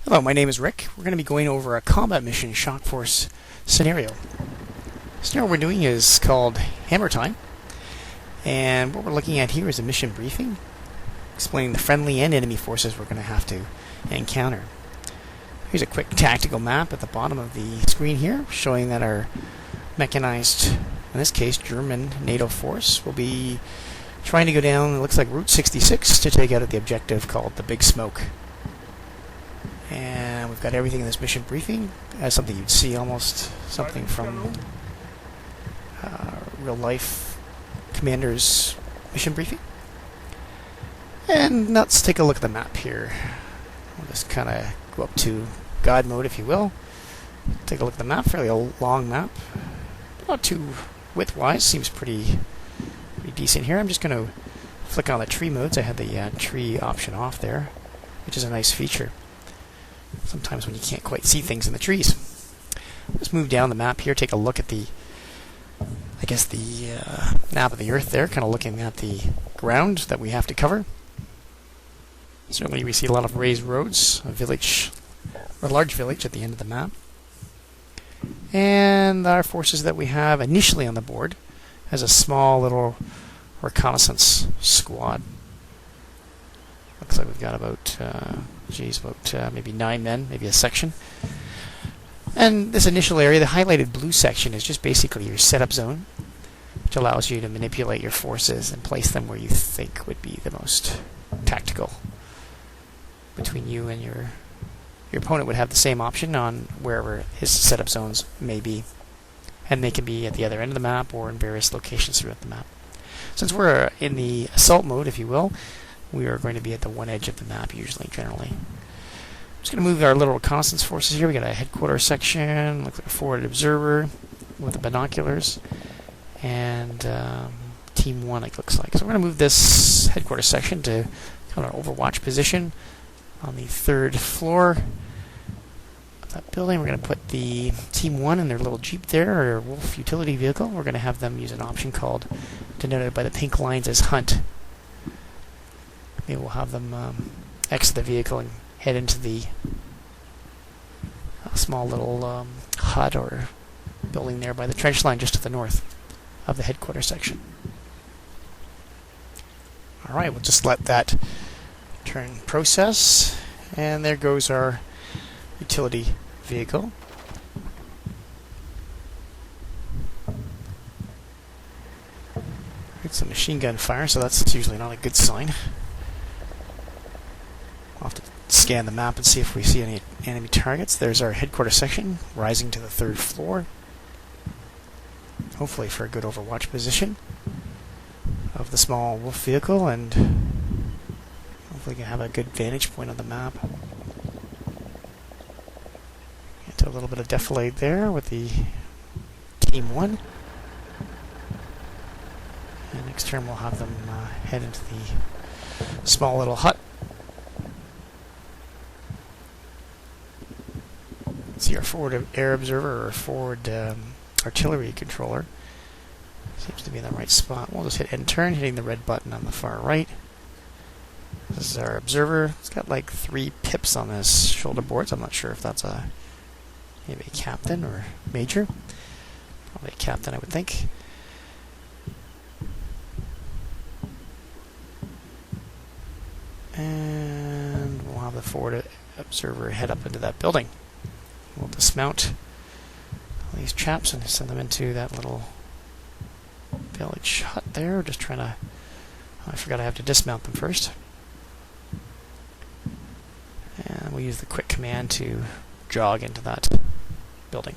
Hello, my name is Rick. We're going to be going over a combat mission shock force scenario. The scenario we're doing is called Hammer Time, and what we're looking at here is a mission briefing explaining the friendly and enemy forces we're going to have to encounter. Here's a quick tactical map at the bottom of the screen here, showing that our mechanized, in this case German NATO force, will be trying to go down, it looks like Route 66, to take out the objective called the Big Smoke. And we've got everything in this mission briefing as something you'd see almost something from real life commander's mission briefing. And let's take a look at the map here. We'll just kind of go up to God mode, if you will. Take a look at the map, fairly long map. Not too width-wise, seems pretty decent here. I'm just going to flick on the tree modes. I had the tree option off there, which is a nice feature sometimes when you can't quite see things in the trees. Let's move down the map here, take a look at the map of the Earth there, kind of looking at the ground that we have to cover. Certainly we see a lot of raised roads, a village, or a large village at the end of the map. And our forces that we have initially on the board as a small little reconnaissance squad. Looks like we've got about maybe 9 men, maybe a section. And this initial area, the highlighted blue section, is just basically your setup zone, which allows you to manipulate your forces and place them where you think would be the most tactical. Between you and your opponent would have the same option on wherever his setup zones may be. And they can be at the other end of the map or in various locations throughout the map. Since we're in the assault mode, if you will, we are going to be at the one edge of the map, generally. I'm just going to move our little reconnaissance forces here. We got a headquarters section, looks like a forward observer with the binoculars, and Team 1, it looks like. So we're going to move this headquarters section to kind of an overwatch position on the 3rd floor of that building. We're going to put the Team 1 in their little Jeep there, or Wolf utility vehicle. We're going to have them use an option called, denoted by the pink lines as Hunt. Maybe we'll have them exit the vehicle and head into the small little hut or building there by the trench line just to the north of the headquarters section. Alright, we'll just let that turn process, and there goes our utility vehicle. It's some machine gun fire, so that's usually not a good sign. We'll have to scan the map and see if we see any enemy targets. There's our headquarters section, rising to the 3rd floor. Hopefully for a good overwatch position of the small Wolf vehicle, and hopefully we can have a good vantage point on the map. Get a little bit of defilade there with the Team 1. And next turn we'll have them head into the small little hut. See our forward air observer, or forward artillery controller. Seems to be in the right spot. We'll just hit end turn, hitting the red button on the far right. This is our observer. It's got like 3 pips on his shoulder boards. I'm not sure if that's maybe a captain or major. Probably a captain, I would think. And we'll have the forward observer head up into that building. We'll dismount all these chaps and send them into that little village hut there. Just trying to... I forgot I have to dismount them first. And we'll use the quick command to jog into that building.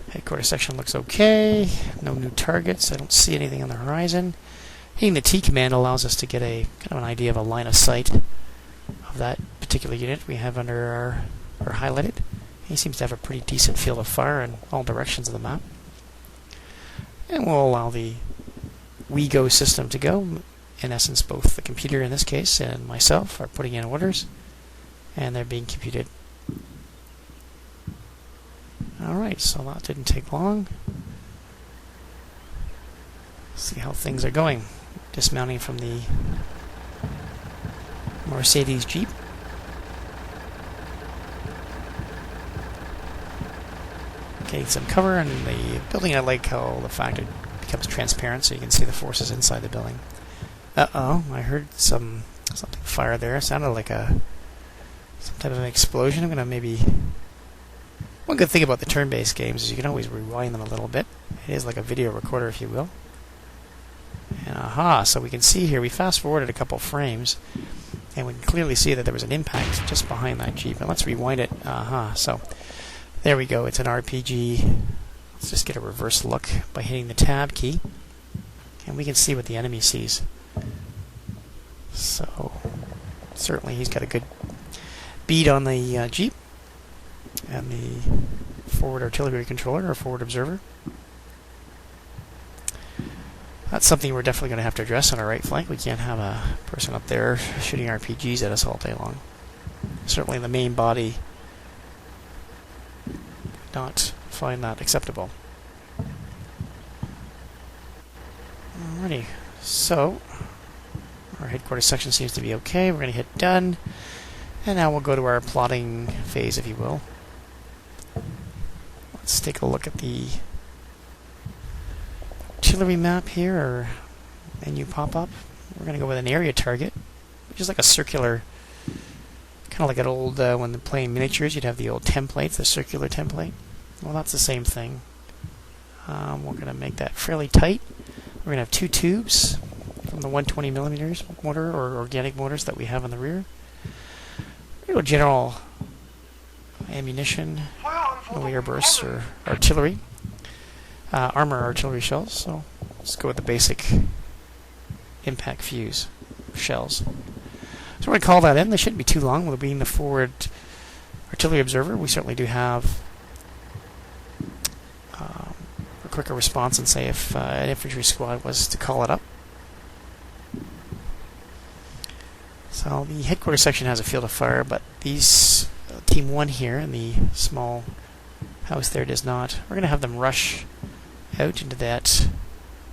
Headquarters section looks okay. No new targets. I don't see anything on the horizon. Hitting the T command allows us to get a kind of an idea of a line of sight of that particular unit we have under our highlighted. He seems to have a pretty decent field of fire in all directions of the map. And we'll allow the WeGo system to go. In essence, both the computer in this case and myself are putting in orders, and they're being computed. Alright, so that didn't take long. See how things are going. Dismounting from the Mercedes Jeep. getting some cover, and the building, I like how the fact it becomes transparent so you can see the forces inside the building. Uh-oh, I heard something fire there. It sounded like some type of an explosion. I'm going to maybe... One good thing about the turn-based games is you can always rewind them a little bit. It is like a video recorder, if you will. And aha, so we can see here, we fast-forwarded a couple frames, and we can clearly see that there was an impact just behind that Jeep. And let's rewind it. Aha, so there we go. It's an RPG. Let's just get a reverse look by hitting the Tab key. And we can see what the enemy sees. So, certainly he's got a good bead on the Jeep and the forward artillery controller, or forward observer. That's something we're definitely going to have to address on our right flank. We can't have a person up there shooting RPGs at us all day long. Certainly the main body not find that acceptable. Alrighty, so our headquarters section seems to be okay. We're going to hit done, and now we'll go to our plotting phase, if you will. Let's take a look at the artillery map here, or menu pop-up. We're going to go with an area target, which is like a circular, kind of like an old, when they're playing miniatures, you'd have the old templates, the circular template. Well, that's the same thing. We're going to make that fairly tight. We're going to have two tubes from the 120mm motor, or organic motors that we have in the rear. We're going to go general ammunition, no air bursts or artillery. Armor artillery shells, so let's go with the basic impact fuse shells. So we're going to call that in. They shouldn't be too long. We'll be in the forward artillery observer. We certainly do have a quicker response than, say, if an infantry squad was to call it up. So the headquarters section has a field of fire, but these Team 1 here in the small house there does not. We're going to have them rush out into that,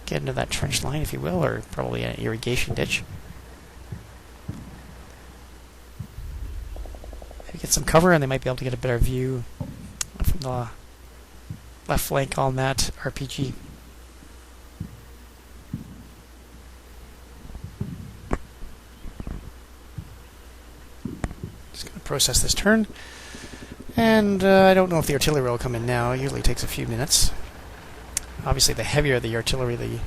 get into that trench line, if you will, or probably an irrigation ditch. Maybe get some cover, and they might be able to get a better view from the left flank on that RPG. Just going to process this turn, and I don't know if the artillery will come in now. It usually takes a few minutes. Obviously, the heavier the artillery, the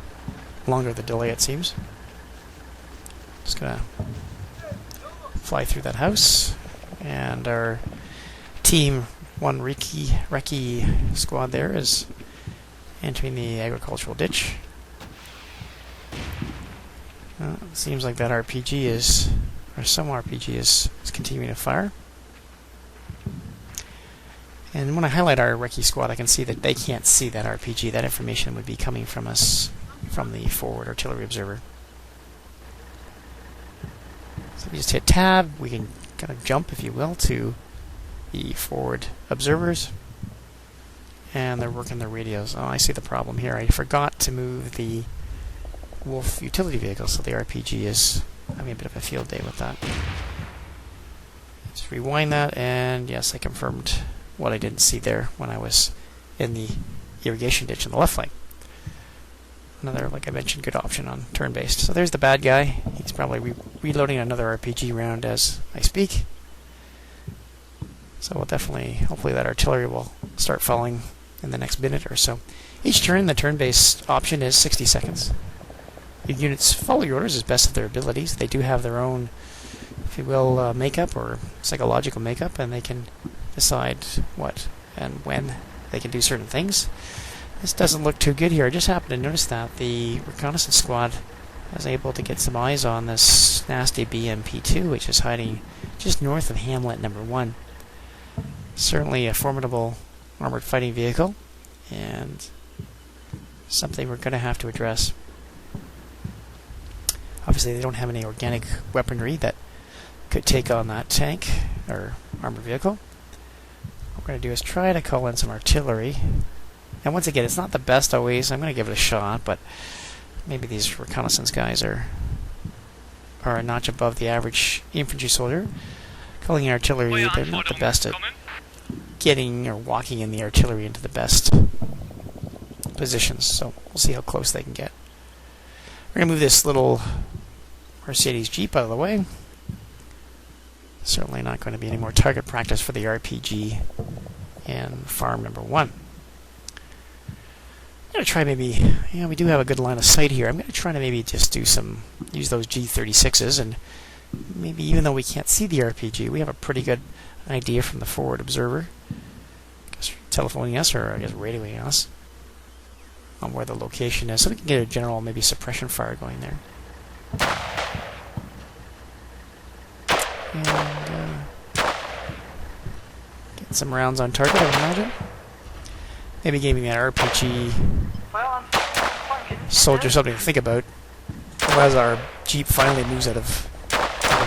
longer the delay, it seems. Just gonna fly through that house, and our Team 1 recce squad there is entering the agricultural ditch. It seems like that RPG is, or some RPG is continuing to fire. And when I highlight our recce squad, I can see that they can't see that RPG. That information would be coming from us, from the forward artillery observer. So we just hit tab. We can kind of jump, if you will, to the forward observers. And they're working their radios. Oh, I see the problem here. I forgot to move the Wolf utility vehicle, so the RPG is having a bit of a field day with that. Just rewind that, and yes, I confirmed what I didn't see there when I was in the irrigation ditch on the left flank. Another, like I mentioned, good option on turn-based. So there's the bad guy. He's probably reloading another RPG round as I speak. So we'll definitely, hopefully that artillery will start falling in the next minute or so. Each turn, the turn-based option is 60 seconds. The units follow your orders as best of their abilities. They do have their own, if you will, makeup or psychological makeup, and they can decide what and when they can do certain things. This doesn't look too good here. I just happened to notice that the reconnaissance squad was able to get some eyes on this nasty BMP-2, which is hiding just north of Hamlet number 1. Certainly a formidable armored fighting vehicle, and something we're going to have to address. Obviously, they don't have any organic weaponry that could take on that tank or armored vehicle. What we're going to do is try to call in some artillery. And once again, it's not the best always. I'm going to give it a shot, but maybe these reconnaissance guys are are a notch above the average infantry soldier. Calling in artillery, they're not the best at getting or walking in the artillery into the best positions. So we'll see how close they can get. We're going to move this little Mercedes Jeep out of the way. Certainly not going to be any more target practice for the RPG in farm number 1. I'm going to try maybe, we do have a good line of sight here. I'm going to try to maybe just use those G36s, and maybe even though we can't see the RPG, we have a pretty good idea from the forward observer, I guess telephoning us or I guess radioing us on where the location is, so we can get a general maybe suppression fire going there. And get some rounds on target, I would imagine. Maybe giving that RPG soldier something to think about as our Jeep finally moves out of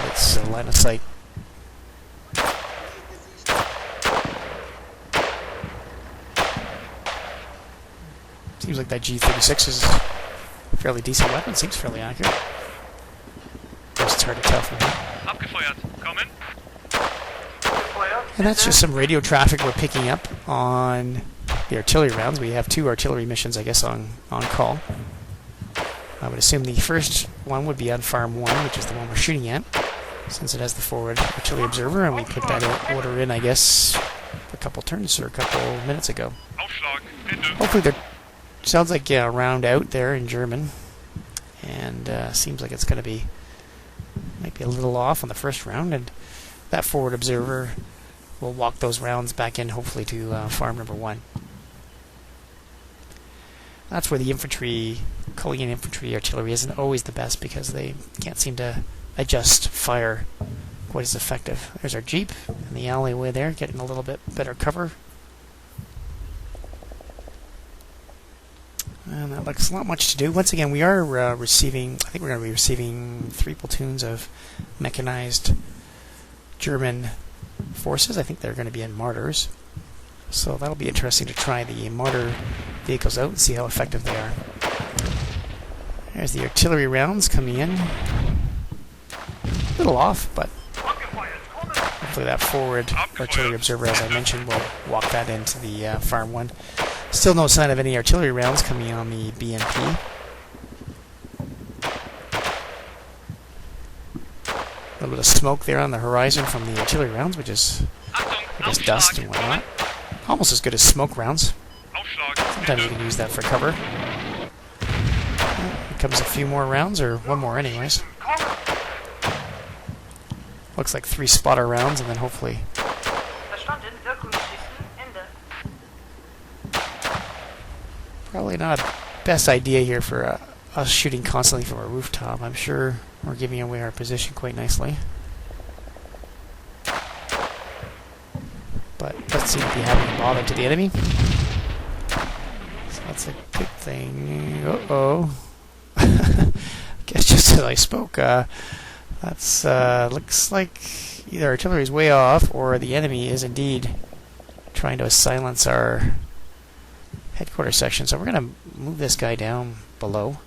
its line of sight. Seems like that G36 is a fairly decent weapon. Seems fairly accurate. It's hard to tell from here. And that's just some radio traffic we're picking up on the artillery rounds. We have 2 artillery missions, I guess, on call. I would assume the first one would be on Farm 1, which is the one we're shooting at, since it has the forward artillery observer, and we put that order in, I guess, a couple turns or a couple minutes ago. Hopefully there sounds like a round out there in German, and seems like it's going to be, might be a little off on the first round, and that forward observer will walk those rounds back in, hopefully, to farm number 1. That's where the infantry, calling in infantry artillery isn't always the best because they can't seem to adjust fire quite as effective. There's our Jeep in the alleyway there, getting a little bit better cover. And that looks not much to do. Once again, we are receiving, I think we're going to be receiving 3 platoons of mechanized German forces. I think they're going to be in mortars. So that'll be interesting to try the mortar vehicles out and see how effective they are. There's the artillery rounds coming in. A little off, but hopefully that forward artillery observer, as I mentioned, will walk that into the Farm 1. Still no sign of any artillery rounds coming on the BMP. A little bit of smoke there on the horizon from the artillery rounds, which is, I guess, dust and whatnot. Almost as good as smoke rounds. Sometimes you can use that for cover. Here comes a few more rounds, or one more anyways. Looks like 3 spotter rounds, and then hopefully... Probably not a best idea here for us shooting constantly from a rooftop. I'm sure we're giving away our position quite nicely. But doesn't seem to be having a bother to the enemy. So that's a good thing. Uh-oh. I guess just as I spoke, that's looks like either artillery is way off or the enemy is indeed trying to silence our headquarters section. So we're going to move this guy down below.